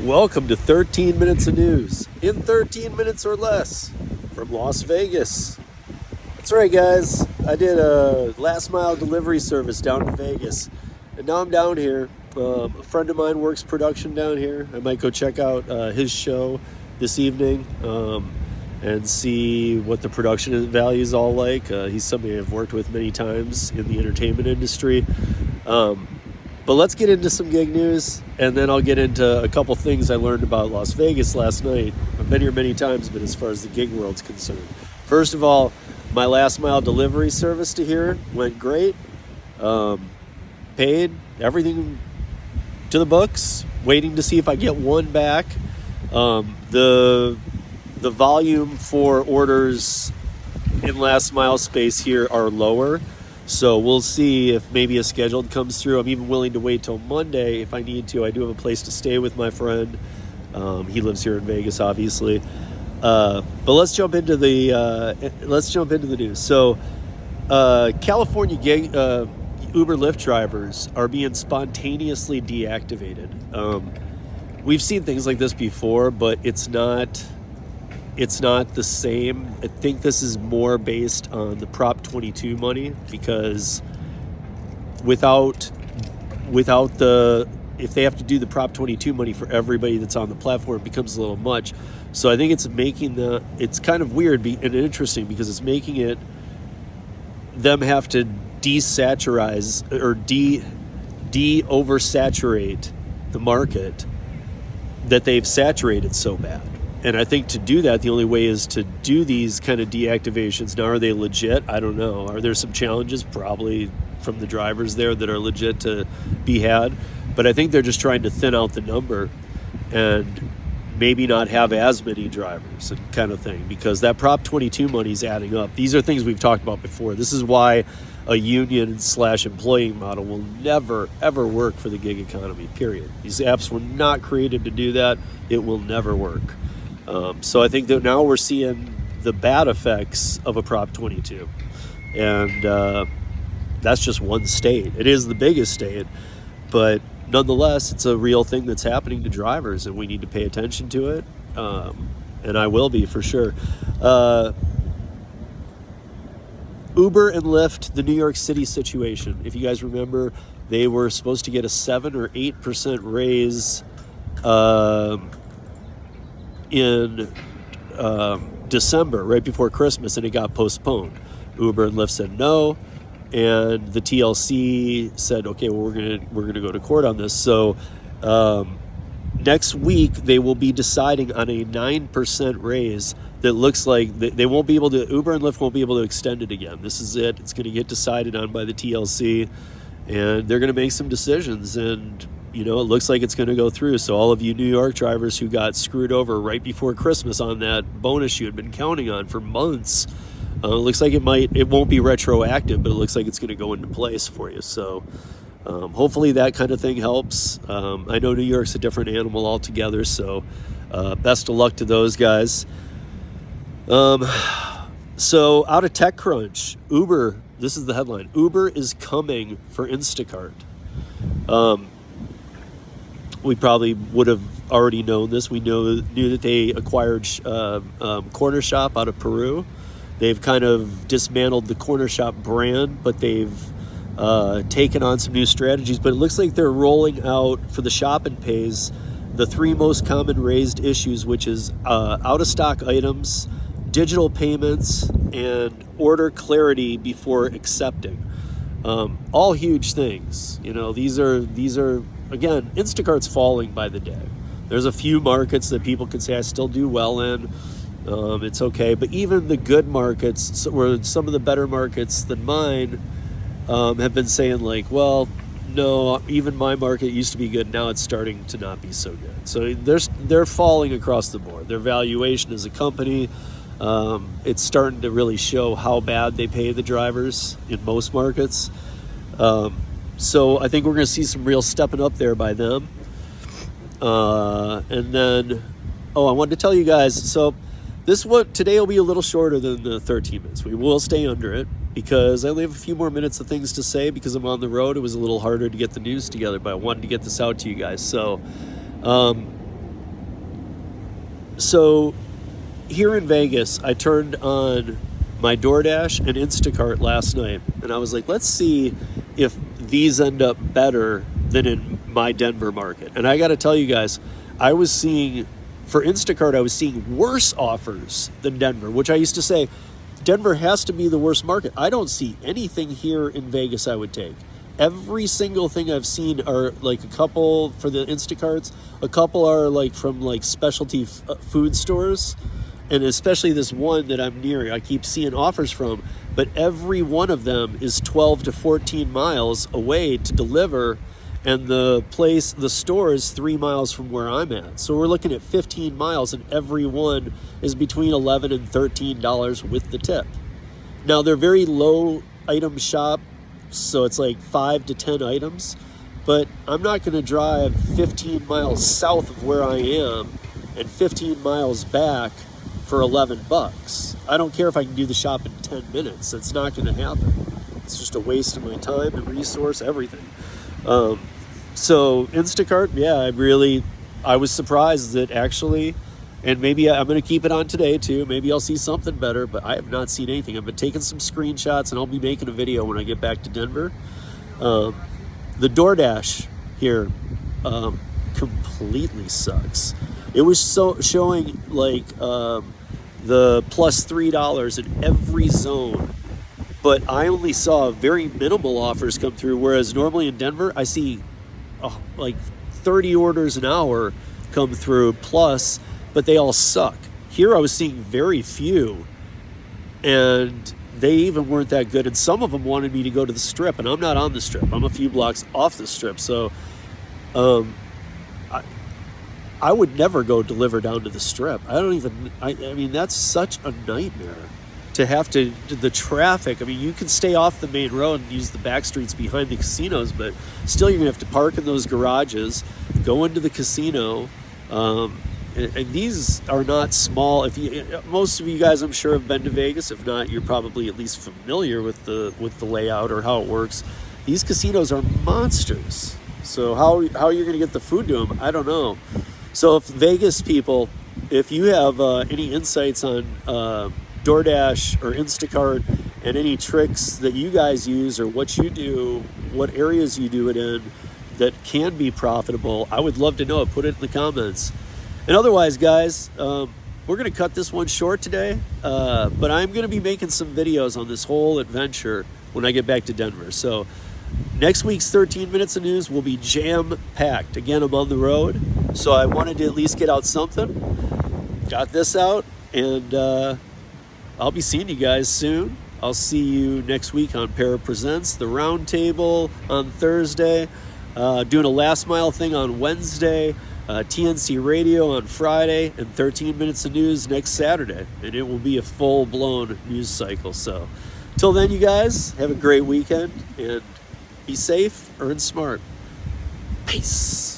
Welcome to 13 Minutes of News in 13 minutes or less from Las Vegas. That's right, guys. I did a last mile delivery service down to Vegas, and now I'm down here. A friend of mine works production down here. I might go check out his show this evening and see what the production value is all like. He's somebody I've worked with many times in the entertainment industry. But let's get into some gig news, and then I'll get into a couple things I learned about Las Vegas last night. I've been here many times, but as far as the gig world's concerned. First of all, my last mile delivery service to here went great. Paid everything to the books, waiting to see if I get one back. The volume for orders in last mile space here are lower. So we'll see if maybe a scheduled comes through. I'm even willing to wait till Monday if I need to. I do have a place to stay with my friend. He lives here in Vegas, obviously. But let's jump into the news. So California gig Uber Lyft drivers are being spontaneously deactivated. We've seen things like this before, but it's not the same. I think this is more based on the Prop 22 money, because without if they have to do the Prop 22 money for everybody that's on the platform, it becomes a little much. So I think it's it's kind of weird and interesting, because it's making it them have to desaturize or oversaturate the market that they've saturated so bad. And I think to do that, the only way is to do these kind of deactivations. Now, are they legit? I don't know. Are there some challenges? Probably from the drivers there that are legit to be had. But I think they're just trying to thin out the number and maybe not have as many drivers and kind of thing, because that Prop 22 money is adding up. These are things we've talked about before. This is why a union/employee model will never, ever work for the gig economy, period. These apps were not created to do that. It will never work. So I think that now we're seeing the bad effects of a Prop 22. And that's just one state. It is the biggest state, but nonetheless, it's a real thing that's happening to drivers, and we need to pay attention to it. And I will be, for sure. Uber and Lyft, the New York City situation. If you guys remember, they were supposed to get a 7 or 8% raise in December, right before Christmas, and it got postponed. Uber and Lyft said no, and the TLC said, okay, well, we're gonna go to court on this. So next week they will be deciding on a 9% raise that looks like they won't be able to. Uber and Lyft won't be able to extend it again. This is it. It's going to get decided on by the TLC, and they're going to make some decisions, and it looks like it's going to go through. So all of you New York drivers who got screwed over right before Christmas on that bonus you had been counting on for months, it looks like it won't be retroactive, but it looks like it's going to go into place for you. So hopefully that kind of thing helps. I know New York's a different animal altogether, so best of luck to those guys. So out of TechCrunch, Uber, this is the headline: Uber is coming for Instacart. We probably would have already known this. We knew that they acquired Corner Shop out of Peru. They've kind of dismantled the Corner Shop brand, but they've taken on some new strategies. But it looks like they're rolling out for the shop and pays the 3 most common raised issues, which is out-of-stock items, digital payments, and order clarity before accepting. All huge things. These are again, Instacart's falling by the day. There's a few markets that people can say I still do well in. It's okay. But even the good markets, where some of the better markets than mine, have been saying like, well, no, even my market used to be good. Now it's starting to not be so good. So they're falling across the board. Their valuation as a company, it's starting to really show how bad they pay the drivers in most markets. So I think we're going to see some real stepping up there by them. And then, I wanted to tell you guys, so today will be a little shorter than the 13 minutes. We will stay under it, because I only have a few more minutes of things to say because I'm on the road. It was a little harder to get the news together, but I wanted to get this out to you guys. So So here in Vegas, I turned on my DoorDash and Instacart last night, and I was like, let's see if these end up better than in my Denver market. And I got to tell you guys, for Instacart, I was seeing worse offers than Denver, which I used to say, Denver has to be the worst market. I don't see anything here in Vegas I would take. Every single thing I've seen are like a couple for the Instacarts, a couple are like from like specialty food stores, and especially this one that I'm near, I keep seeing offers from, but every one of them is 12 to 14 miles away to deliver, and the store is 3 miles from where I'm at. So we're looking at 15 miles, and every one is between $11 and $13 with the tip. Now, they're very low item shop, so it's like 5 to 10 items, but I'm not going to drive 15 miles south of where I am and 15 miles back for $11. I don't care if I can do the shop in 10 minutes. It's not going to happen. It's just a waste of my time and resource, everything. So Instacart, yeah, I was surprised that actually, and maybe I'm going to keep it on today too. Maybe I'll see something better, but I have not seen anything. I've been taking some screenshots, and I'll be making a video when I get back to Denver. The DoorDash here completely sucks. It was showing like the plus $3 in every zone, but I only saw very minimal offers come through, whereas normally in Denver I see like 30 orders an hour come through plus, but they all suck. Here I was seeing very few, and they even weren't that good, and some of them wanted me to go to the Strip, and I'm not on the Strip. I'm a few blocks off the Strip, so I would never go deliver down to the Strip. I mean, that's such a nightmare to have to, the traffic. I mean, you can stay off the main road and use the back streets behind the casinos, but still you're going to have to park in those garages, go into the casino. And these are not small. Most of you guys, I'm sure, have been to Vegas. If not, you're probably at least familiar with the layout or how it works. These casinos are monsters. So how you're going to get the food to them, I don't know. So if Vegas people, if you have any insights on DoorDash or Instacart and any tricks that you guys use or what you do, what areas you do it in that can be profitable, I would love to know it. Put it in the comments. And otherwise, guys, we're going to cut this one short today, but I'm going to be making some videos on this whole adventure when I get back to Denver. So next week's 13 Minutes of News will be jam-packed. Again, I'm on the road, so I wanted to at least get out something. Got this out, and I'll be seeing you guys soon. I'll see you next week on Para Presents, the Roundtable on Thursday, doing a last mile thing on Wednesday, TNC Radio on Friday, and 13 Minutes of News next Saturday. And it will be a full-blown news cycle. So till then, you guys, have a great weekend, and be safe, earn smart. Peace.